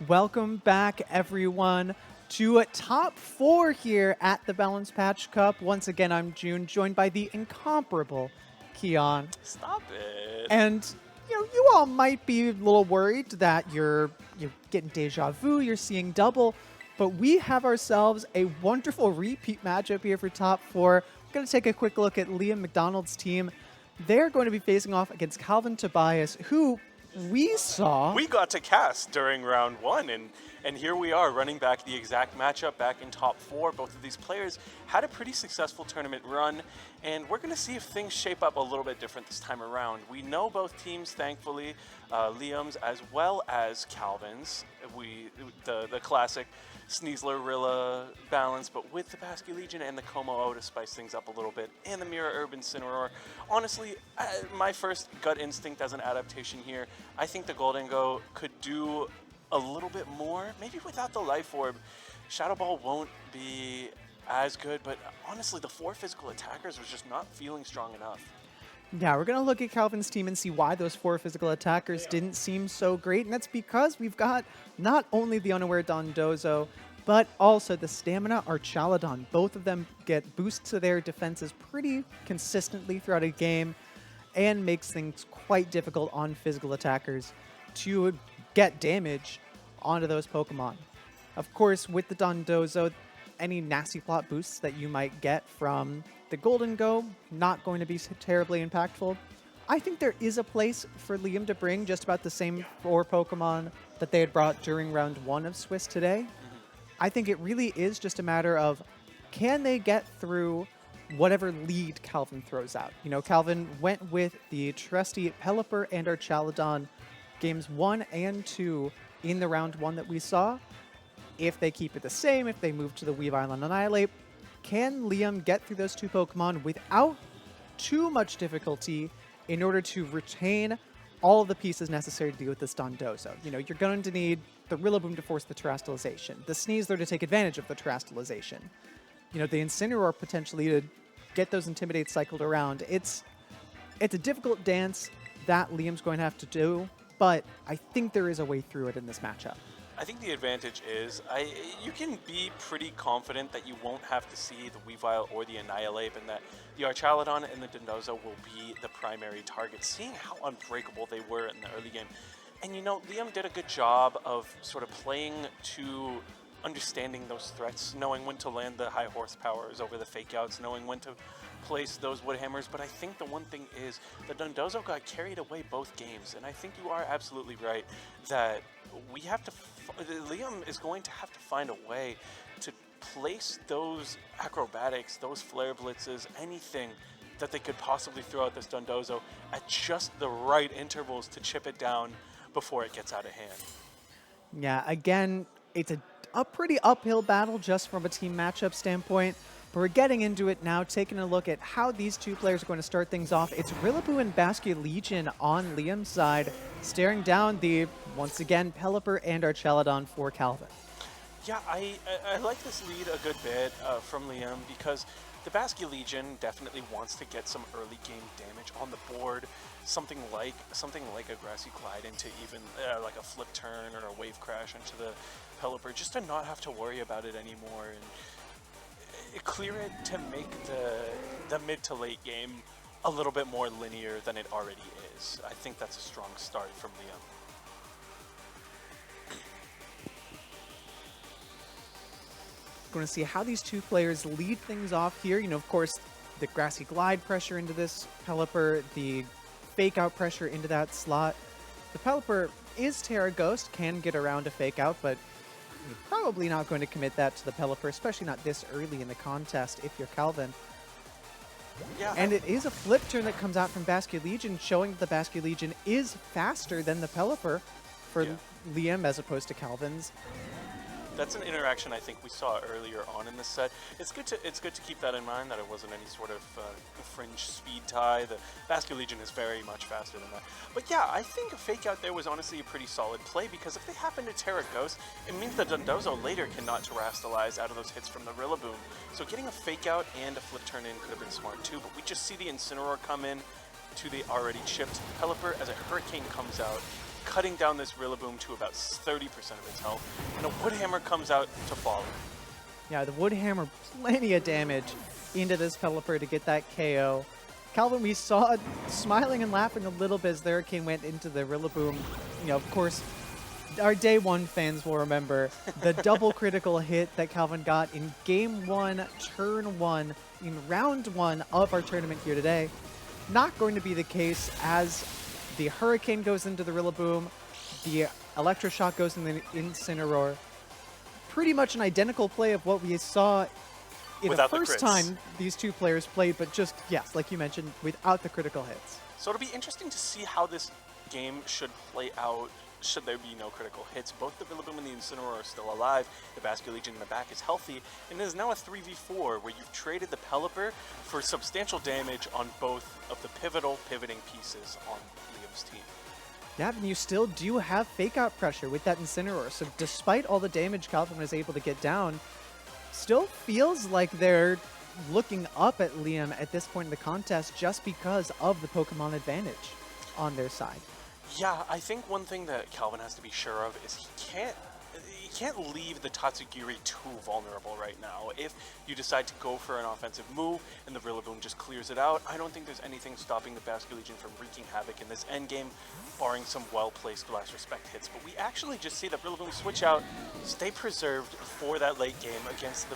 Welcome back, everyone, to top four here at the Balance Patch Cup. Once again, I'm June, joined by the incomparable Kian. Stop it. And you all might be a little worried that you're getting deja vu, you're seeing double, but we have ourselves a wonderful repeat matchup here for top four. We're going to take a quick look at Liam McDonald's team. They're going to be facing off against Calvin Tobias, who we saw. We got to cast during round one, and here we are running back the exact matchup back in top four. Both of these players had a pretty successful tournament run, and we're going to see if things shape up a little bit different this time around. We know both teams, thankfully, Liam's as well as Calvin's. The classic Sneasler Rilla balance, but with the Basque Legion and the Como O to spice things up a little bit, and the Mira Urban Cineroar. Honestly, my first gut instinct as an adaptation here, I think the Golden Go could do a little bit more, maybe without the Life Orb. Shadow Ball won't be as good, but honestly, the 4 physical attackers was just not feeling strong enough. Yeah, we're going to look at Calvin's team and see why those 4 physical attackers didn't seem so great. And that's because we've got not only the Unaware Dondozo, but also the Stamina Archaladon. Both of them get boosts to their defenses pretty consistently throughout a game and makes things quite difficult on physical attackers to get damage onto those Pokemon. Of course, with the Dondozo, any nasty plot boosts that you might get from the Golden Go, not going to be terribly impactful. I think there is a place for Liam to bring just about the same 4 Pokemon that they had brought during round 1 of Swiss today. I think it really is just a matter of, can they get through whatever lead Calvin throws out? You know, Calvin went with the trusty Pelipper and Archaladon games 1 and 2 in the round 1 that we saw. If they keep it the same, if they move to the Weavile and Annihilate, can Liam get through those 2 Pokemon without too much difficulty in order to retain all of the pieces necessary to deal with this Dondozo? You know, you're going to need the Rillaboom to force the Terastallization, the Sneasler to take advantage of the Terastallization, you know, the Incineroar potentially to get those Intimidate cycled around. It's a difficult dance that Liam's going to have to do, but I think there is a way through it in this matchup. I think the advantage is you can be pretty confident that you won't have to see the Weavile or the Annihilate, and that the Archaladon and the Dondozo will be the primary target, seeing how unbreakable they were in the early game. And you know, Liam did a good job of sort of playing to understanding those threats, knowing when to land the high horsepowers over the fake outs, knowing when to place those wood hammers. But I think the one thing is the Dondozo got carried away both games, and I think you are absolutely right that we have to Liam is going to have to find a way to place those acrobatics, those flare blitzes, anything that they could possibly throw at this Dondozo at just the right intervals to chip it down before it gets out of hand. Yeah, again, it's a pretty uphill battle just from a team matchup standpoint, but we're getting into it now, taking a look at how these 2 players are going to start things off. It's Rillaboom and Basque Legion on Liam's side, staring down the, once again, Pelipper and Archaladon for Calvin. Yeah, I like this lead a good bit from Liam, because the Basque Legion definitely wants to get some early game damage on the board, something like a Grassy Glide into even like a flip turn or a wave crash into the Pelipper, just to not have to worry about it anymore, and clear it to make the mid to late game a little bit more linear than it already is. I think that's a strong start from Liam. Going to see how these 2 players lead things off here. You know, of course, the Grassy Glide pressure into this Pelipper, the fake out pressure into that slot. The Pelipper is Terra Ghost, can get around a fake out, but you're probably not going to commit that to the Pelipper, especially not this early in the contest if you're Calvin. Yeah. And it is a flip turn that comes out from Basque Legion, showing that the Basque Legion is faster than the Pelipper for Liam as opposed to Calvin's. That's an interaction I think we saw earlier on in the set. It's good to keep that in mind, that it wasn't any sort of fringe speed tie. The Basque Legion is very much faster than that. But yeah, I think a fake out there was honestly a pretty solid play, because if they happen to Terra Ghost, it means the Dondozo later cannot Terastallize out of those hits from the Rillaboom. So getting a fake out and a flip turn in could have been smart too, but we just see the Incineroar come in to the already chipped Pelipper as a Hurricane comes out, cutting down this Rillaboom to about 30% of its health, and a Wood Hammer comes out to follow. Yeah, the Wood Hammer, plenty of damage into this Pelipper to get that KO. Calvin, we saw smiling and laughing a little bit as the Hurricane went into the Rillaboom. You know, of course, our Day 1 fans will remember the double critical hit that Calvin got in Game 1, Turn 1, in Round 1 of our tournament here today. Not going to be the case as the Hurricane goes into the Rillaboom, the Electroshock goes in the Incineroar. Pretty much an identical play of what we saw in the first time these two players played, but just, yes, like you mentioned, without the critical hits. So it'll be interesting to see how this game should play out should there be no critical hits. Both the Rillaboom and the Incineroar are still alive, the Basculegion in the back is healthy, and it is now a 3v4 where you've traded the Pelipper for substantial damage on both of the pivoting pieces on Liam's team. Yeah, and you still do have fake out pressure with that Incineroar, so despite all the damage Calvin was able to get down, still feels like they're looking up at Liam at this point in the contest just because of the Pokemon advantage on their side. Yeah, I think one thing that Calvin has to be sure of is he can't leave the Tatsugiri too vulnerable right now. If you decide to go for an offensive move and the Rillaboom just clears it out, I don't think there's anything stopping the Basculegion from wreaking havoc in this endgame, barring some well-placed Last Respect hits. But we actually just see the Rillaboom switch out, stay preserved for that late game against the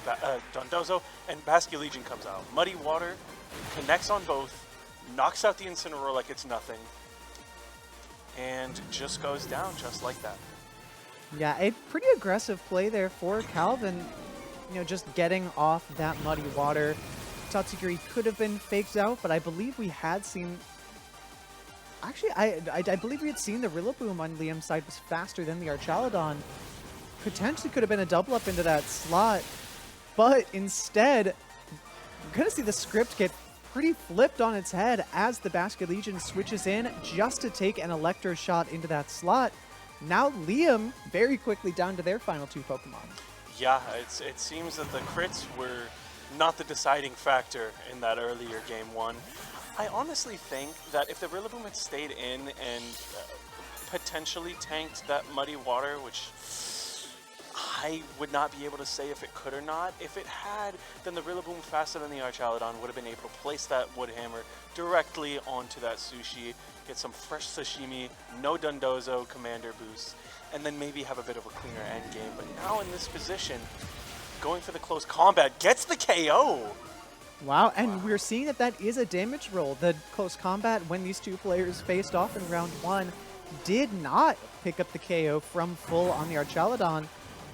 Dondozo, and Basculegion comes out. Muddy Water connects on both, knocks out the Incineroar like it's nothing, and just goes down just like that. Yeah, a pretty aggressive play there for Calvin, you know, just getting off that Muddy Water. Tatsugiri could have been faked out, but I believe we had seen... Actually, I believe we had seen the Rillaboom on Liam's side was faster than the Archaludon. Potentially could have been a double up into that slot, but instead, we're going to see the script get pretty flipped on its head as the Basculegion switches in just to take an Electro shot into that slot. Now Liam very quickly down to their final two Pokemon. Yeah, it seems that the crits were not the deciding factor in that earlier Game 1. I honestly think that if the Rillaboom had stayed in and potentially tanked that Muddy Water, which I would not be able to say if it could or not. If it had, then the Rillaboom, faster than the Archaludon, would have been able to place that Wood Hammer directly onto that sushi, get some fresh sashimi, no Dondozo commander boost, and then maybe have a bit of a cleaner end game. But now in this position, going for the close combat, gets the KO! Wow, and we're seeing that that is a damage roll. The close combat, when these two players faced off in round 1, did not pick up the KO from full on the Archaludon.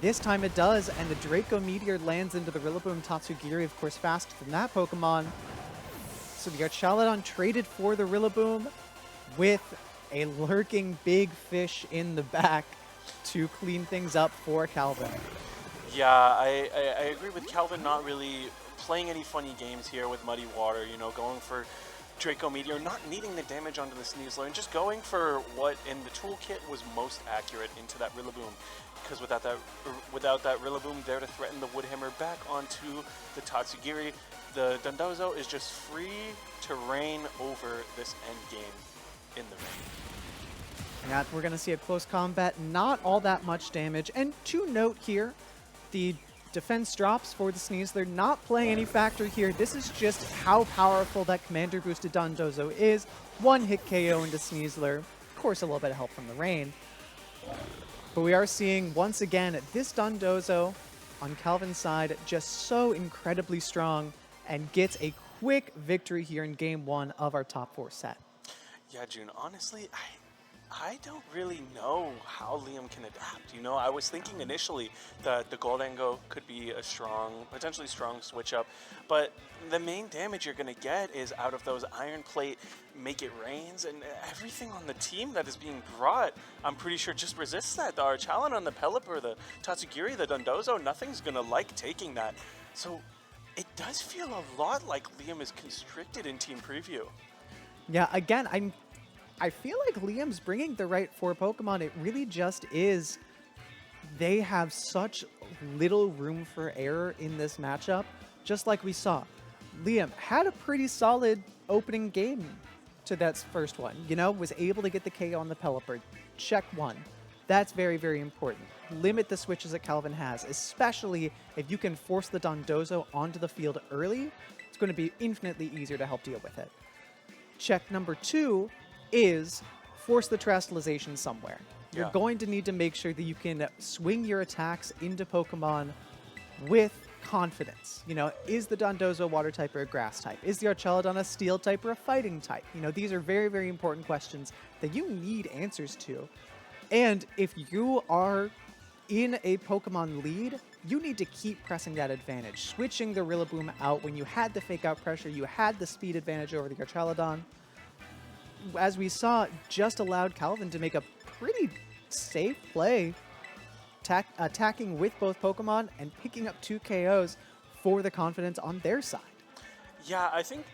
This time it does, and the Draco Meteor lands into the Rillaboom. Tatsugiri, of course, faster than that Pokemon. So the Archaludon traded for the Rillaboom with a lurking big fish in the back to clean things up for Calvin. Yeah, I agree with Calvin not really playing any funny games here with Muddy Water, you know, going for Draco Meteor, not needing the damage onto the Sneasler, and just going for what in the toolkit was most accurate into that Rillaboom. Because without that Rillaboom there to threaten the Wood Hammer back onto the Tatsugiri, the Dondozo is just free to reign over this endgame in the ring. Yeah, we're going to see a close combat, not all that much damage. And to note here, the defense drops for the Sneasler, not playing any factor here. This is just how powerful that commander boosted Dondozo is. One hit KO into Sneasler. Of course, a little bit of help from the rain. But we are seeing, once again, this Dondozo on Calvin's side just so incredibly strong and gets a quick victory here in Game 1 of our top 4 set. Yeah, June, honestly, I don't really know how Liam can adapt. You know, I was thinking initially that the Goldango could be a potentially strong switch up, but the main damage you're going to get is out of those Iron Plate Make It Rains, and everything on the team that is being brought, I'm pretty sure just resists that. The Archaludon, the Pelipper, the Tatsugiri, the Dondozo, nothing's going to like taking that. So it does feel a lot like Liam is constricted in Team Preview. Yeah, again, I feel like Liam's bringing the right 4 Pokemon. It really just is. They have such little room for error in this matchup, just like we saw. Liam had a pretty solid opening game to that first one. You know, was able to get the KO on the Pelipper. check one. That's very, very important. Limit the switches that Calvin has, especially if you can force the Dondozo onto the field early. It's going to be infinitely easier to help deal with it. Check number two is force the Terastallization somewhere. You're Yeah. going to need to make sure that you can swing your attacks into Pokemon with confidence. You know, is the Dondozo a water type or a grass type? Is the Archelodon a steel type or a fighting type? You know, these are very, very important questions that you need answers to. And if you are in a Pokemon lead, you need to keep pressing that advantage. Switching the Rillaboom out when you had the fake out pressure, you had the speed advantage over the Archelodon. As we saw, just allowed Calvin to make a pretty safe play, attacking with both Pokemon and picking up 2 KOs for the confidence on their side. Yeah, I think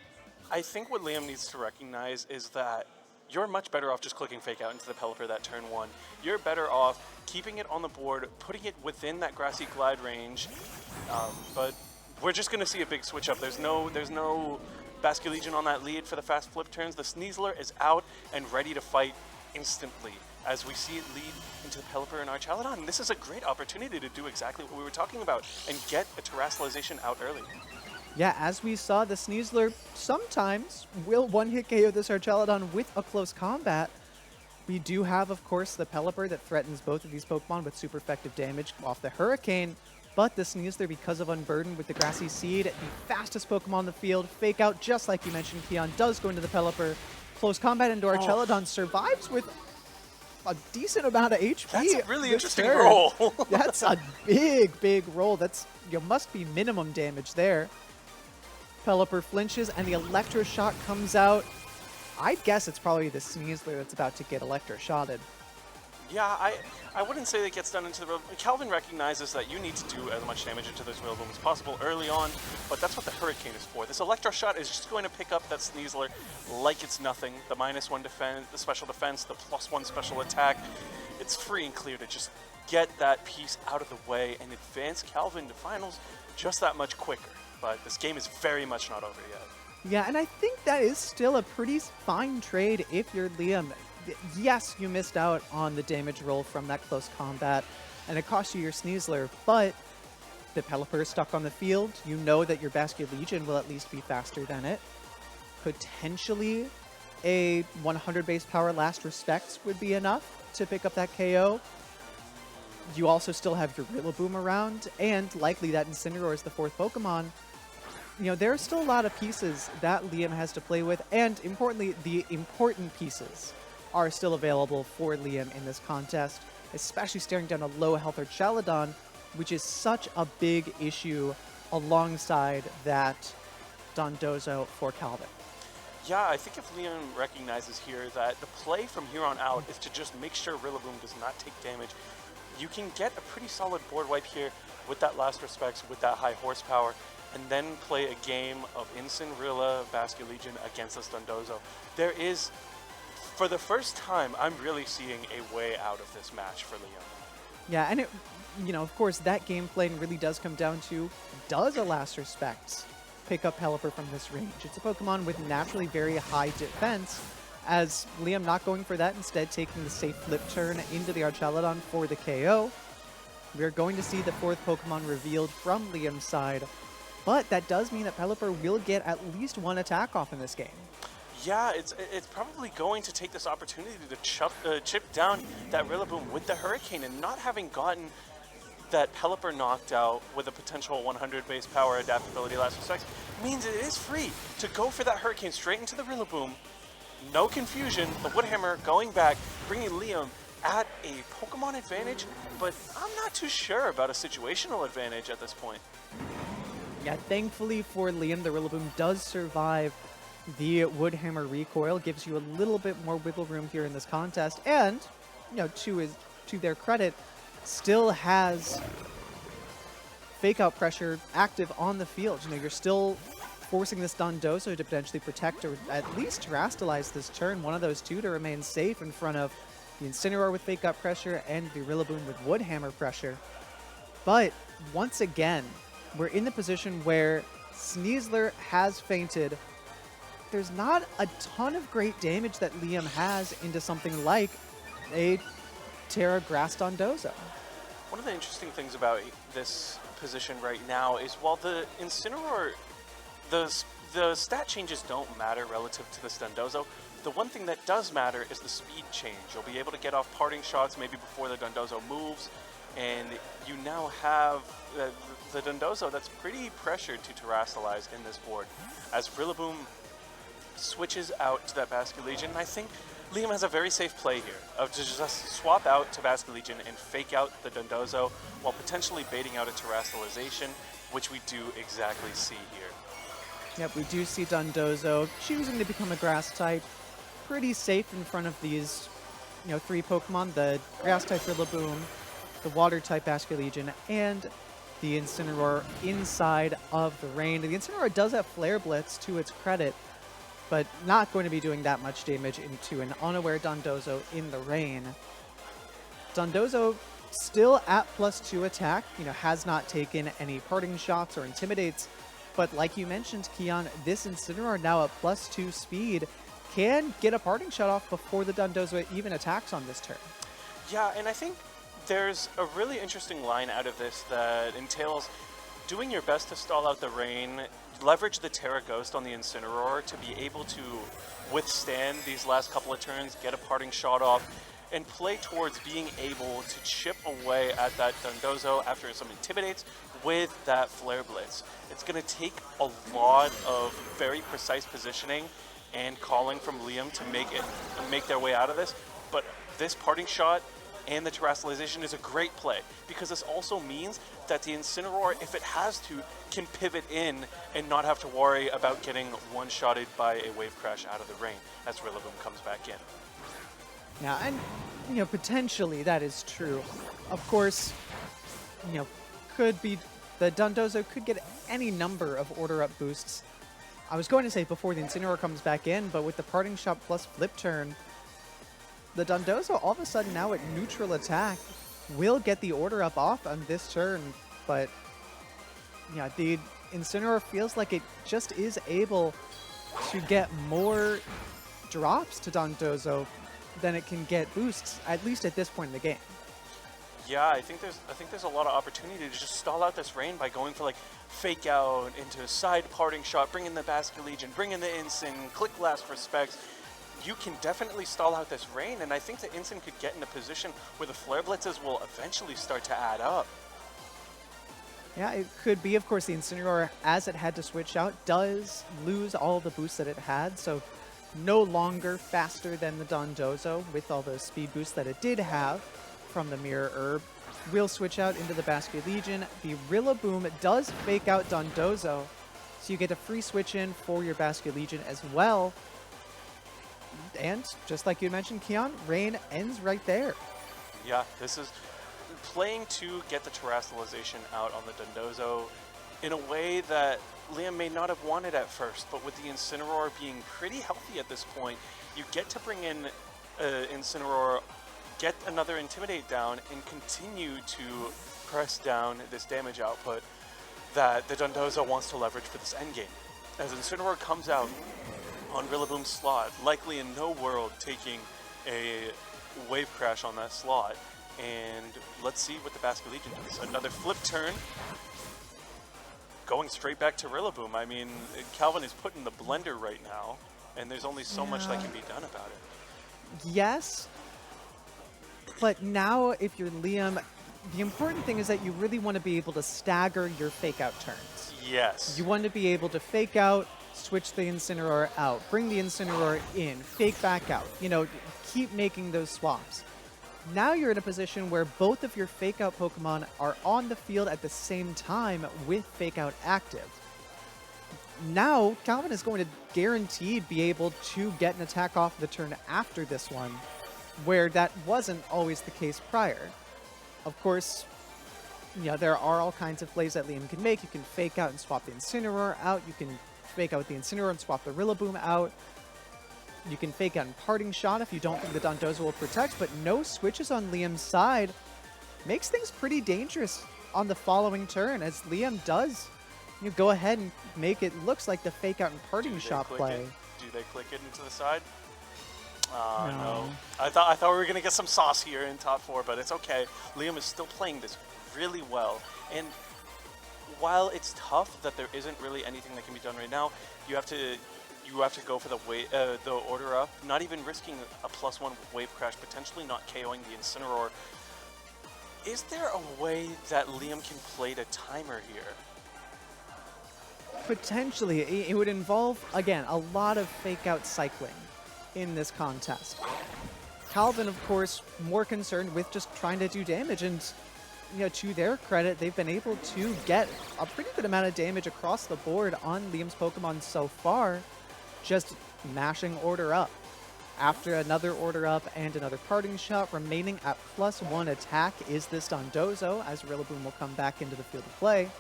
what Liam needs to recognize is that you're much better off just clicking Fake Out into the Pelipper that turn 1. You're better off keeping it on the board, putting it within that Grassy Glide range, but we're just going to see a big switch up. There's no Basculegion on that lead for the fast flip turns. The Sneasler is out and ready to fight instantly as we see it lead into the Pelipper and Archelodon. This is a great opportunity to do exactly what we were talking about and get a Terastallization out early. Yeah, as we saw, the Sneasler sometimes will one-hit KO this Archelodon with a close combat. We do have, of course, the Pelipper that threatens both of these Pokemon with super effective damage off the Hurricane, but the Sneasler, because of Unburden with the Grassy Seed, the fastest Pokemon on the field, Fake Out, just like you mentioned, Keon, does go into the Pelipper. Close combat into Archelodon, survives with a decent amount of HP. That's a really interesting turn. roll. That's a big, big roll. That's, you must be minimum damage there. Pelipper flinches, and the Electroshock comes out. I'd guess it's probably the Sneasler that's about to get Electroshotted. Yeah, I wouldn't say that gets done into the Rillaboom. Calvin recognizes that you need to do as much damage into this Rillaboom as possible early on, but that's what the Hurricane is for. This Electroshot is just going to pick up that Sneasler like it's nothing. The -1 defense, the special defense, the +1 special attack. It's free and clear to just get that piece out of the way and advance Calvin to finals just that much quicker. But this game is very much not over yet. Yeah, and I think that is still a pretty fine trade if you're Liam. Yes, you missed out on the damage roll from that close combat, and it cost you your Sneasler, but the Pelipper is stuck on the field. You know that your Basculegion will at least be faster than it. Potentially a 100 base power Last Respects would be enough to pick up that KO. You also still have your Rillaboom around, and likely that Incineroar is the 4th Pokemon. You know, there are still a lot of pieces that Liam has to play with, and importantly, the important pieces are still available for Liam in this contest, especially staring down a low health Archelodon, which is such a big issue alongside that Dondozo for Calvin. Yeah, I think if Liam recognizes here that the play from here on out is to just make sure Rillaboom does not take damage, you can get a pretty solid board wipe here with that Last Respects, with that high horsepower, and then play a game of Incineroar Basculegion against this Dondozo. There is, for the first time, I'm really seeing a way out of this match for Liam. Yeah, and it, you know, of course, that gameplay really does come down to, does a Last Respects pick up Pelipper from this range? It's a Pokemon with naturally very high defense, as Liam not going for that, instead taking the safe flip turn into the Archelodon for the KO. We're going to see the 4th Pokemon revealed from Liam's side, but that does mean that Pelipper will get at least 1 attack off in this game. Yeah, it's probably going to take this opportunity to chip down that Rillaboom with the Hurricane, and not having gotten that Pelipper knocked out with a potential 100 base power adaptability Last Respects means it is free to go for that Hurricane straight into the Rillaboom. No confusion, the Woodhammer going back, bringing Liam at a Pokemon advantage, but I'm not too sure about a situational advantage at this point. Yeah, thankfully for Liam, the Rillaboom does survive the Woodhammer recoil, gives you a little bit more wiggle room here in this contest, and, you know, to their credit, still has Fake Out pressure active on the field. You know, you're still forcing this Dondozo to potentially protect or at least Terastallize this turn, one of those two to remain safe in front of the Incineroar with Fake Out pressure and the Rillaboom with Woodhammer pressure. But once again, we're in the position where Sneasler has fainted. There's not a ton of great damage that Liam has into something like a Terra Grass Dondozo. One of the interesting things about this position right now is while the Incineroar, the stat changes don't matter relative to the Dondozo, the one thing that does matter is the speed change. You'll be able to get off parting shots maybe before the Dondozo moves, and you now have the Dondozo that's pretty pressured to Terrasilize in this board. As Rillaboom switches out to that Basculegion, I think Liam has a very safe play here of to just swap out to Basculegion and fake out the Dondozo while potentially baiting out a Terrasalization, which we do exactly see here. Yep, we do see Dondozo choosing to become a grass type. Pretty safe in front of these, 3 Pokemon, the grass type Rillaboom, the water type Basculegion, and the Incineroar inside of the rain. The Incineroar does have Flare Blitz to its credit, but not going to be doing that much damage into an unaware Dondozo in the rain. Dondozo still at +2 attack, has not taken any parting shots or intimidates, but like you mentioned, Kiyan, this Incineroar now at +2 speed can get a parting shot off before the Dondozo even attacks on this turn. Yeah, and I think there's a really interesting line out of this that entails doing your best to stall out the rain, leverage the Terra Ghost on the Incineroar to be able to withstand these last couple of turns, get a parting shot off, and play towards being able to chip away at that Dondozo after some intimidates with that Flare Blitz. It's going to take a lot of very precise positioning and calling from Liam to make their way out of this, but this parting shot and the Terrasalization is a great play because this also means that the Incineroar, if it has to, can pivot in and not have to worry about getting one-shotted by a Wave Crash out of the rain as Rillaboom comes back in. Yeah, and, potentially that is true. Of course, could be, the Dondozo could get any number of order-up boosts. I was going to say before the Incineroar comes back in, but with the parting shot plus flip turn, the Dondozo all of a sudden now at neutral attack will get the order up off on this turn, but yeah, the Incineroar feels like it just is able to get more drops to Dondozo than it can get boosts, at least at this point in the game. Yeah, I think there's a lot of opportunity to just stall out this rain by going for like fake out into a side parting shot, bring in the Basculegion, bring in the Incin, click last for specs. You can definitely stall out this rain, and I think the Incin could get in a position where the Flare Blitzes will eventually start to add up. Yeah, it could be. Of course, the Incineroar, as it had to switch out, does lose all the boosts that it had, so no longer faster than the Dondozo with all the speed boosts that it did have from the Mirror Herb. Will switch out into the Basculegion. The Rillaboom does fake out Dondozo, so you get a free switch in for your Basculegion as well. And just like you mentioned, Kiyan, rain ends right there. Yeah, this is playing to get the Terrasalization out on the Dondozo in a way that Liam may not have wanted at first, but with the Incineroar being pretty healthy at this point, you get to bring in Incineroar, get another Intimidate down, and continue to press down this damage output that the Dondozo wants to leverage for this endgame. As Incineroar comes out on Rillaboom's slot, likely in no world taking a Wave Crash on that slot, and let's see what the Basculegion does. Another flip turn, going straight back to Rillaboom. I mean, Calvin is put in the blender right now, and there's only so much that can be done about it. Yes, but now if you're Liam, the important thing is that you really want to be able to stagger your fake out turns. Yes. You want to be able to fake out, switch the Incineroar out, bring the Incineroar in, fake back out, keep making those swaps. Now you're in a position where both of your fake out Pokemon are on the field at the same time with fake out active. Now, Calvin is going to guaranteed be able to get an attack off the turn after this one, where that wasn't always the case prior. Of course, there are all kinds of plays that Liam can make. You can fake out and swap the Incineroar out. You can fake out with the Incineroar and swap the Rillaboom out. You can fake out and parting shot if you don't think the Dondozo will protect, but no switches on Liam's side makes things pretty dangerous on the following turn, as Liam does go ahead and make it looks like the fake out and parting shot play. Do they click it into the side? Oh no. No. I thought we were gonna get some sauce here in top four, but it's okay. Liam is still playing this really well. And while it's tough that there isn't really anything that can be done right now, you have to go for the order up, not even risking a +1 wave crash, potentially not KOing the Incineroar. Is there a way that Liam can play the timer here? Potentially, it would involve, again, a lot of fake out cycling in this contest. Calvin, of course, more concerned with just trying to do damage, and to their credit, they've been able to get a pretty good amount of damage across the board on Liam's Pokemon so far, just mashing order up. After another order up and another parting shot, remaining at +1 attack is this Dondozo, as Rillaboom will come back into the field of play.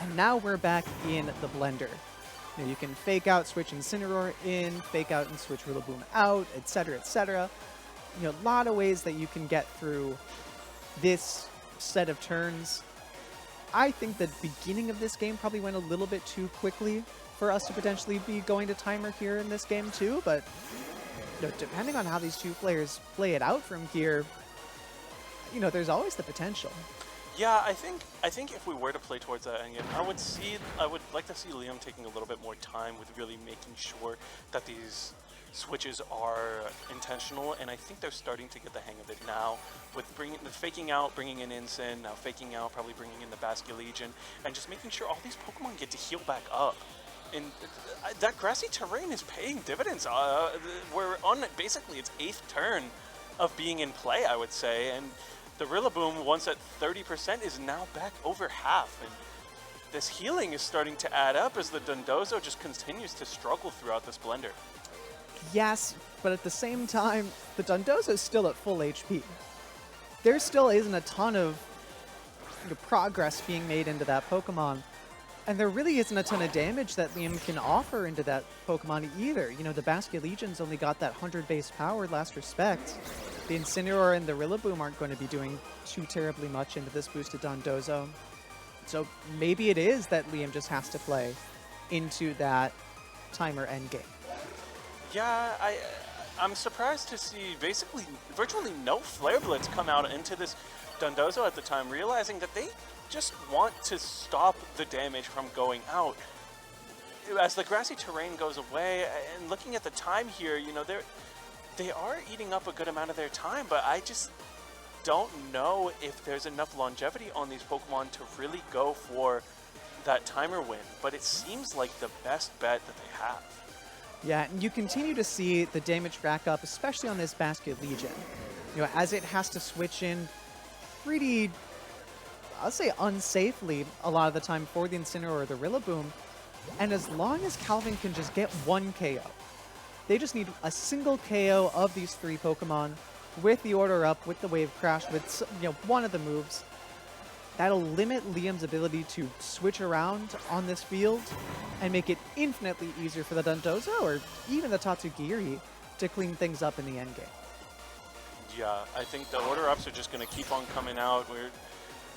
And now we're back in the blender. You can fake out, switch Incineroar in, fake out and switch Rillaboom out, etc., etc. A lot of ways that you can get through this set of turns. I think the beginning of this game probably went a little bit too quickly for us to potentially be going to timer here in this game too, but depending on how these two players play it out from here, there's always the potential. Yeah, I think if we were to play towards that endgame, I would like to see Liam taking a little bit more time with really making sure that these switches are intentional, and I think they're starting to get the hang of it now with faking out, bringing in Incin, now faking out, probably bringing in the Basculegion, and just making sure all these Pokemon get to heal back up. And that grassy terrain is paying dividends. We're on basically its 8th turn of being in play, I would say, and the Rillaboom, once at 30%, is now back over half, and this healing is starting to add up as the Dondozo just continues to struggle throughout this blender. Yes, but at the same time, the Dondozo is still at full HP. There still isn't a ton of progress being made into that Pokemon, and there really isn't a ton of damage that Liam can offer into that Pokemon either. The Basculegion's only got that 100 base power, last respect. The Incineroar and the Rillaboom aren't going to be doing too terribly much into this boosted Dondozo. So maybe it is that Liam just has to play into that timer endgame. Yeah, I'm surprised to see basically virtually no Flare Blitz come out into this Dondozo at the time, realizing that they just want to stop the damage from going out. As the grassy terrain goes away, and looking at the time here, they are eating up a good amount of their time, but I just don't know if there's enough longevity on these Pokemon to really go for that timer win, but it seems like the best bet that they have. Yeah, and you continue to see the damage rack up, especially on this Basculegion. As it has to switch in pretty, I'll say unsafely a lot of the time for the Incineroar or the Rillaboom, and as long as Calvin can just get one KO, they just need a single KO of these 3 Pokemon with the order up, with the Wave Crash, with one of the moves. That'll limit Liam's ability to switch around on this field and make it infinitely easier for the Dondozo or even the Tatsugiri to clean things up in the endgame. Yeah, I think the order ups are just going to keep on coming out.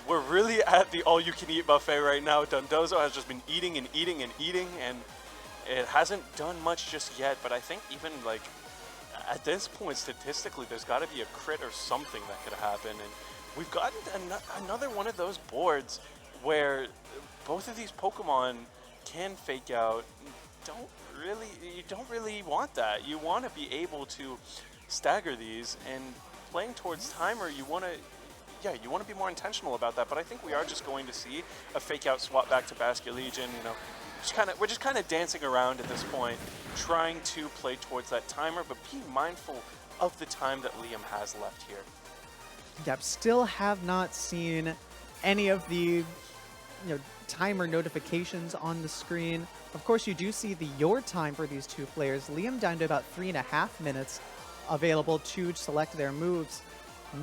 We're really at the all-you-can-eat buffet right now. Dondozo has just been eating and eating and eating, and it hasn't done much just yet, but I think even at this point, statistically, there's got to be a crit or something that could happen, and we've gotten another one of those boards where both of these Pokemon can fake out. You don't really want that. You want to be able to stagger these, and playing towards timer, you want to be more intentional about that, but I think we are just going to see a fake out swap back to Basculegion. We're just kind of dancing around at this point, trying to play towards that timer, but being mindful of the time that Liam has left here. Yep, still have not seen any of the timer notifications on the screen. Of course, you do see the your time for these two players. Liam down to about 3.5 minutes available to select their moves.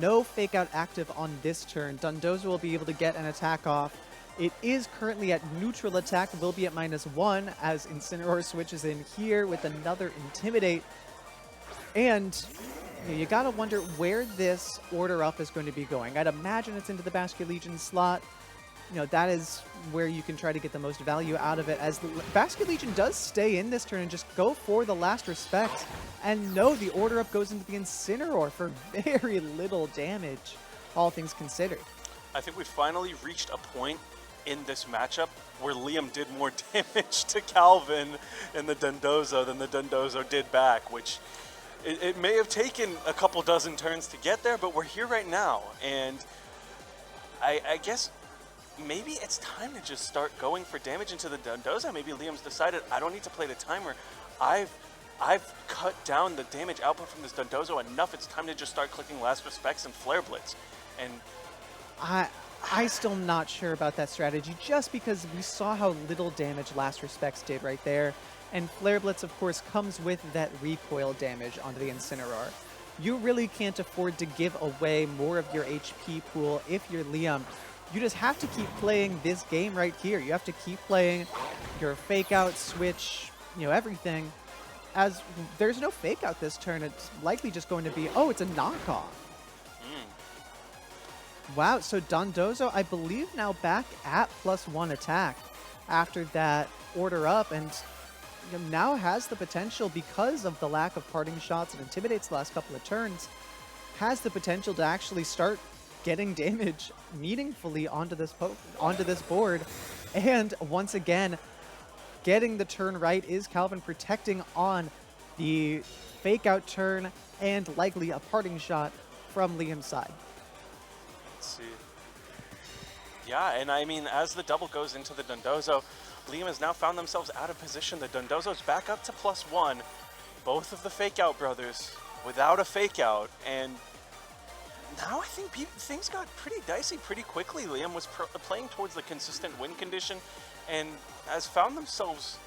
No fake out active on this turn. Dondozo will be able to get an attack off. It is currently at neutral attack, will be at -1 as Incineroar switches in here with another Intimidate. And you gotta wonder where this order up is going to be going. I'd imagine it's into the Basculegion slot. that is where you can try to get the most value out of it, as the Basket Legion does stay in this turn and just go for the last respect. And no, the order up goes into the Incineroar for very little damage, all things considered. I think we finally reached a point in this matchup where Liam did more damage to Calvin in the Dondozo than the Dondozo did back, which it may have taken a couple dozen turns to get there, but we're here right now. And I guess maybe it's time to just start going for damage into the Dondozo. Maybe Liam's decided, I don't need to play the timer. I've cut down the damage output from this Dondozo enough. It's time to just start clicking Last Respects and Flare Blitz. And I still not sure about that strategy, just because we saw how little damage Last Respects did right there. And Flare Blitz, of course, comes with that recoil damage onto the Incineroar. You really can't afford to give away more of your HP pool if you're Liam. You just have to keep playing this game right here. You have to keep playing your fake out, switch, everything. As there's no fake out this turn, it's likely just going to be, oh, it's a knockoff. Wow, so Dondozo, I believe, now back at +1 attack after that order up, and now has the potential, because of the lack of parting shots and intimidates the last couple of turns, has the potential to actually start getting damage meaningfully onto this board. And once again, getting the turn right is Calvin protecting on the fake out turn and likely a parting shot from Liam's side. Let's see. Yeah, and I mean, as the double goes into the Dondozo, Liam has now found themselves out of position. The Dondozo's back up to +1. Both of the fake out brothers without a fake out, and now I think things got pretty dicey pretty quickly. Liam was playing towards the consistent win condition and has found themselves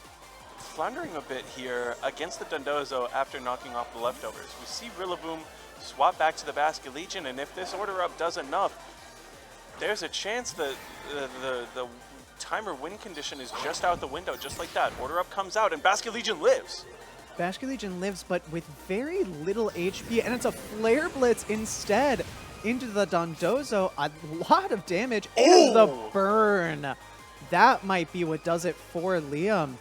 floundering a bit here against the Dondozo after knocking off the leftovers. We see Rillaboom swap back to the Basket Legion, and if this order up does enough, there's a chance that the timer win condition is just out the window, just like that. Order up comes out, and Basket Legion lives. Basket Legion lives, but with very little HP, and it's a Flare Blitz instead into the Dondozo. A lot of damage, and the burn. That might be what does it for Liam.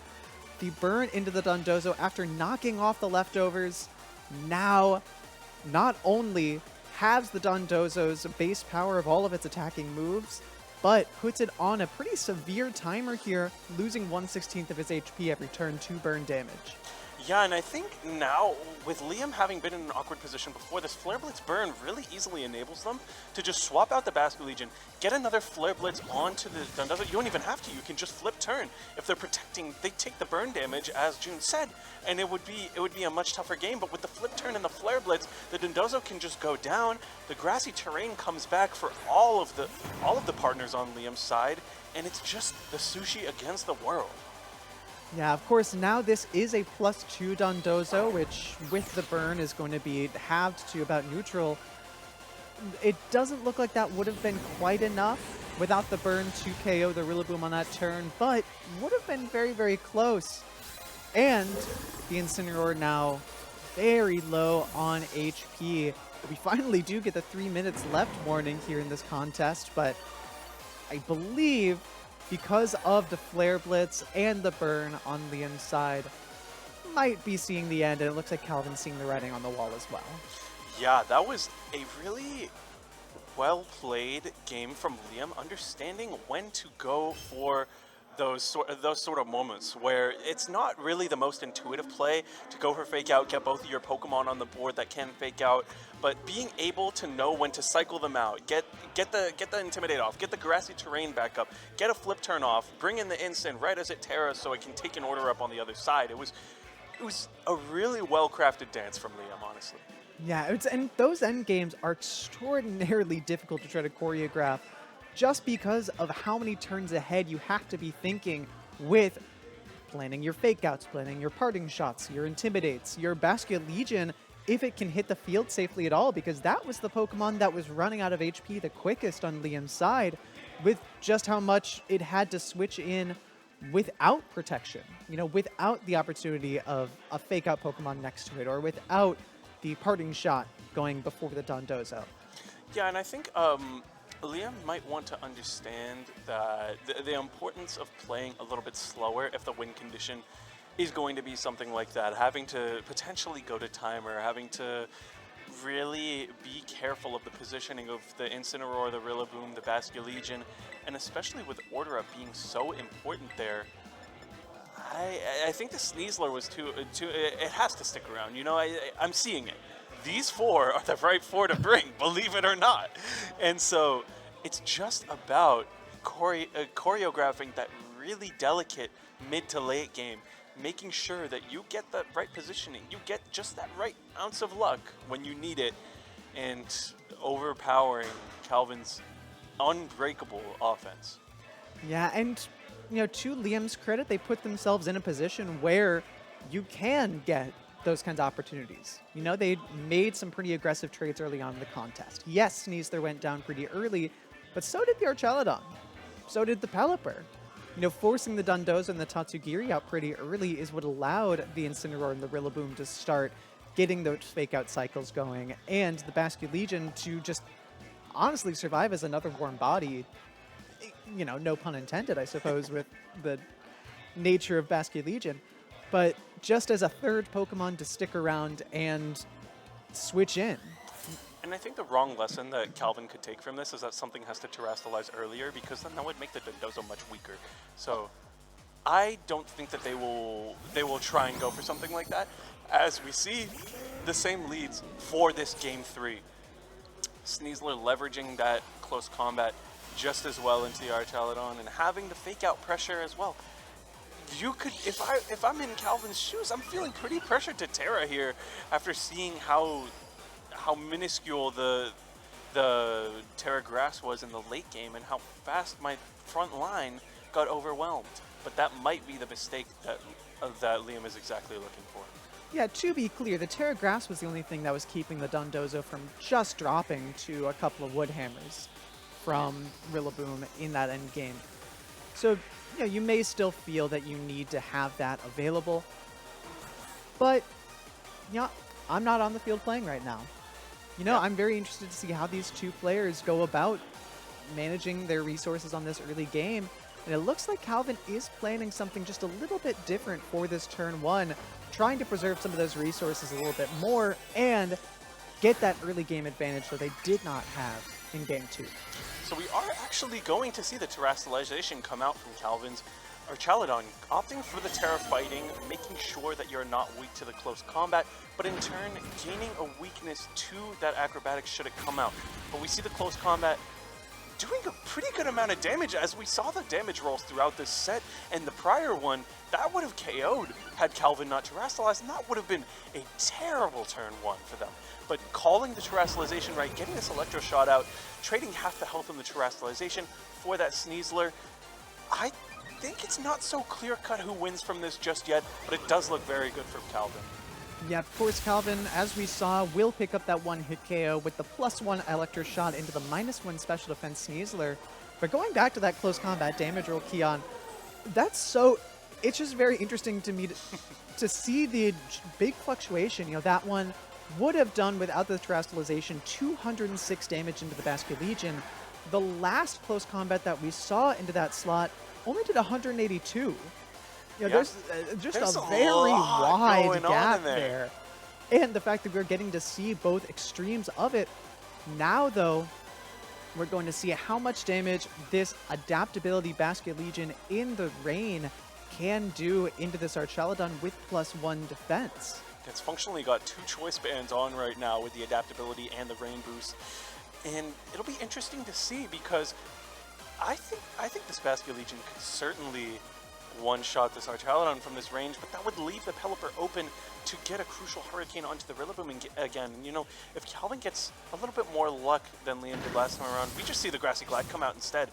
The burn into the Dondozo after knocking off the leftovers now not only halves the Dondozo's base power of all of its attacking moves, but puts it on a pretty severe timer here, losing 1/16 of its HP every turn to burn damage. Yeah, and I think now, with Liam having been in an awkward position before, this Flare Blitz burn really easily enables them to just swap out the Basket Legion, get another Flare Blitz onto the Dondozo. You don't even have to, you can just flip turn. If they're protecting, they take the burn damage, as June said, and it would be a much tougher game. But with the flip turn and the Flare Blitz, the Dondozo can just go down. The grassy terrain comes back for all of the partners on Liam's side, and it's just the sushi against the world. Yeah, of course, now this is a +2 Dondozo, which with the burn is going to be halved to about neutral. It doesn't look like that would have been quite enough without the burn to KO the Rillaboom on that turn, but would have been very, very close. And the Incineroar now very low on HP. We finally do get the 3 minutes left warning here in this contest, but I believe because of the Flare Blitz and the burn on Liam's side, might be seeing the end, and it looks like Calvin's seeing the writing on the wall as well. Yeah, that was a really well-played game from Liam, understanding when to go for those sort of moments where it's not really the most intuitive play to go for fake out, get both of your Pokemon on the board that can fake out, but being able to know when to cycle them out, get the Intimidate off, get the grassy terrain back up, get a flip turn off, bring in the Instant right as it terras so it can take an order up on the other side. It was a really well-crafted dance from Liam, honestly. Yeah, and those end games are extraordinarily difficult to try to choreograph, just because of how many turns ahead you have to be thinking with planning your fake outs, planning your parting shots, your intimidates, your Basket Legion, if it can hit the field safely at all, because that was the Pokemon that was running out of HP the quickest on Liam's side, with just how much it had to switch in without protection, without the opportunity of a fake out Pokemon next to it, or without the parting shot going before the Dondozo. Yeah, and I think Liam might want to understand that the importance of playing a little bit slower if the win condition is going to be something like that. Having to potentially go to timer, having to really be careful of the positioning of the Incineroar, the Rillaboom, the Basculegion, and especially with Order Up being so important there. I think the Sneasler was too. It has to stick around. You know, I'm seeing it. These four are the right four to bring, believe it or not. And so it's just about choreographing that really delicate mid to late game, making sure that you get that right positioning, you get just that right ounce of luck when you need it, and overpowering Calvin's unbreakable offense. Yeah, and to Liam's credit, they put themselves in a position where you can get those kinds of opportunities. They made some pretty aggressive trades early on in the contest. Yes, Sneasler went down pretty early, but so did the Archaludon. So did the Pelipper. Forcing the Dondozo and the Tatsugiri out pretty early is what allowed the Incineroar and the Rillaboom to start getting those fake-out cycles going, and the Basculegion to just honestly survive as another warm body. No pun intended, I suppose, with the nature of Basculegion. But just as a third Pokemon to stick around and switch in. And I think the wrong lesson that Calvin could take from this is that something has to terrestrialize earlier, because then that would make the Dondozo much weaker. So I don't think that they will try and go for something like that, as we see the same leads for this Game 3. Sneasler leveraging that close combat just as well into the Archaludon and having the fake out pressure as well. You could, if I'm in Calvin's shoes, I'm feeling pretty pressured to Terra here after seeing how minuscule the Terra Grass was in the late game and how fast my front line got overwhelmed. But that might be the mistake that Liam is exactly looking for. Yeah, to be clear, the Terra Grass was the only thing that was keeping the Dondozo from just dropping to a couple of Wood Hammers from Rillaboom in that end game. So, you may still feel that you need to have that available, but, I'm not on the field playing right now. I'm very interested to see how these two players go about managing their resources on this early game, and it looks like Calvin is planning something just a little bit different for this turn one, trying to preserve some of those resources a little bit more and get that early game advantage that they did not have in game 2. So we are actually going to see the terrestrialization come out from Calvin's Archaludon, opting for the Terra fighting, making sure that you're not weak to the close combat, but in turn gaining a weakness to that acrobatics should it come out. But we see the close combat doing a pretty good amount of damage, as we saw the damage rolls throughout this set, and the prior one, that would have KO'd had Calvin not terrestrialized, and that would have been a terrible turn one for them. But calling the terrestrialization right, getting this Electro Shot out, trading half the health in the terrestrialization for that Sneasler, I think it's not so clear-cut who wins from this just yet, but it does look very good for Calvin. Yeah, of course, Calvin, as we saw, will pick up that one-hit KO with the +1 Electro Shot into the -1 Special Defense Sneasler. But going back to that close combat damage roll, Keon, it's just very interesting to me to see the big fluctuation. That one would have done, without the terrestrialization, 206 damage into the Basculegion. The last close combat that we saw into that slot only did 182. There's just a very wide gap there. And the fact that we're getting to see both extremes of it. Now, though, we're going to see how much damage this adaptability Basculegion in the rain can do into this Archaludon with +1 defense. It's functionally got 2 choice bands on right now with the adaptability and the rain boost. And it'll be interesting to see, because I think this Basculegion could certainly one-shot this Archaludon from this range, but that would leave the Pelipper open to get a crucial Hurricane onto the Rillaboom again. And, if Calvin gets a little bit more luck than Liam did last time around, we just see the Grassy Glide come out instead.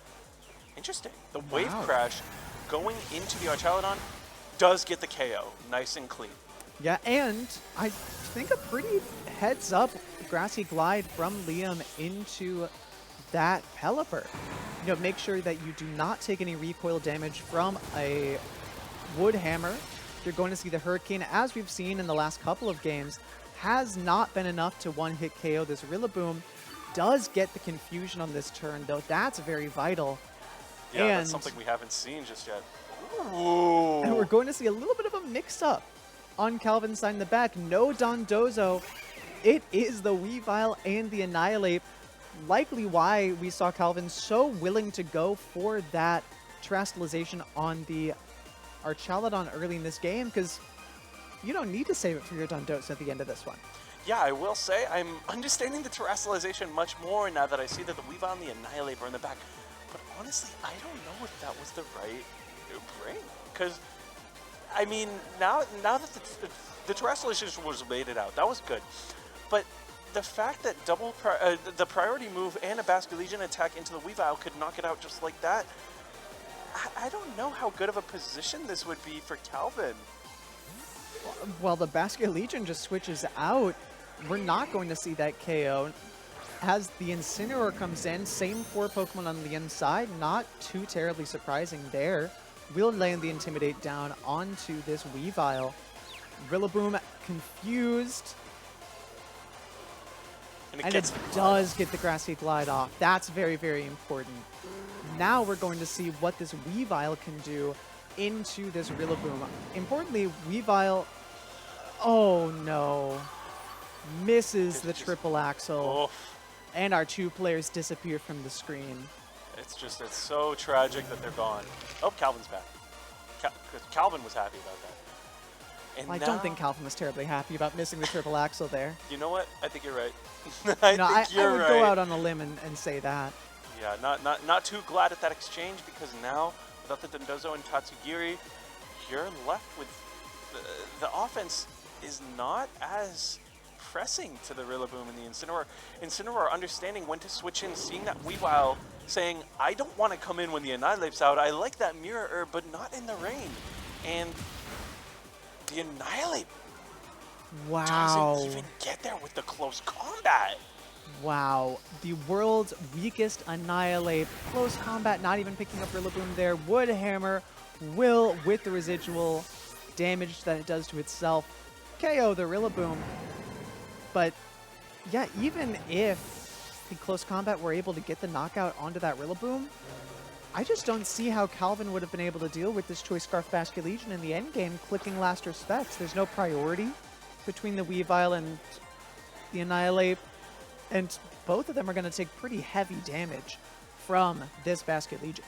Interesting. The Wave Crash going into the Archaludon does get the KO, nice and clean. Yeah, and I think a pretty heads-up Grassy Glide from Liam into that Pelipper. Make sure that you do not take any recoil damage from a Wood Hammer. You're going to see the Hurricane, as we've seen in the last couple of games, has not been enough to one-hit KO this Rillaboom. does get the confusion on this turn, though. That's very vital. Yeah, and that's something we haven't seen just yet. Ooh. And we're going to see a little bit of a mix-up on Calvin's side in the back. No Dondozo. It is the Weavile and the Annihilate. Likely why we saw Calvin so willing to go for that Terastallization on the Archaludon early in this game, because you don't need to save it for your Dondozo at the end of this one. Yeah, I will say I'm understanding the Terastallization much more now that I see that the Weavile and the Annihilate are in the back. But honestly, I don't know if that was the right bring. Because, I mean, now that the Terastallization was waited out, that was good. But the fact that the priority move and a Basket Legion attack into the Weavile could knock it out just like that, I don't know how good of a position this would be for Calvin. Well, the Basket Legion just switches out. We're not going to see that KO. As the Incineroar comes in, same 4 Pokemon on the inside, not too terribly surprising there. Will land the Intimidate down onto this Weavile. Rillaboom confused. And it does get the Grassy Glide off. That's very, very important. Now we're going to see what this Weavile can do into this Rillaboom. Importantly, Weavile, oh no, misses the triple axle. And our 2 players disappear from the screen. It's so tragic that they're gone. Oh, Calvin's back. Calvin was happy about that. And I don't think Calvin was terribly happy about missing the triple axle there. You know what? I think you're right. I would go out on a limb and say that. Yeah, not too glad at that exchange, because now, without the Dondozo and Tatsugiri, you're left with the offense is not as pressing to the Rillaboom and the Incineroar. Incineroar understanding when to switch in, seeing that Weavile, saying, I don't want to come in when the Annihilate's out. I like that Mirror Herb, but not in the rain. And the Annihilate doesn't even get there with the close combat. Wow. The world's weakest Annihilate. Close combat, not even picking up Rillaboom there. Wood Hammer will, with the residual damage that it does to itself, KO the Rillaboom. But yeah, even if the close combat were able to get the knockout onto that Rillaboom, I just don't see how Calvin would have been able to deal with this Choice Scarf Basket Legion in the endgame, clicking last respects. There's no priority between the Weavile and the Annihilate, and both of them are going to take pretty heavy damage from this Basket Legion.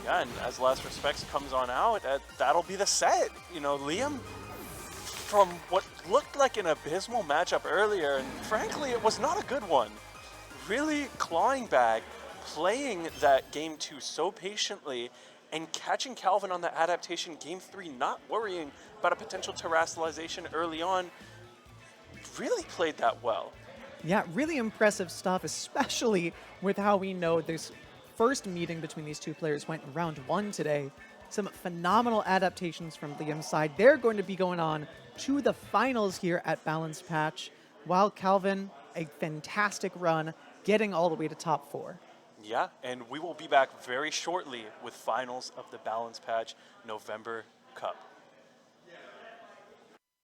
Yeah, and as Last Respects comes on out, that'll be the set. You know, Liam, from what looked like an abysmal matchup earlier, and frankly, it was not a good one, really clawing back, playing that Game 2 so patiently, and catching Calvin on the adaptation Game 3, not worrying about a potential Terastallization early on, really played that well. Yeah, really impressive stuff, especially with how we know this first meeting between these 2 players went in round 1 today. Some phenomenal adaptations from Liam's side. They're going to be going on to the finals here at Balance Patch, while Calvin, a fantastic run, getting all the way to top 4. Yeah, and we will be back very shortly with finals of the Balance Patch November Cup.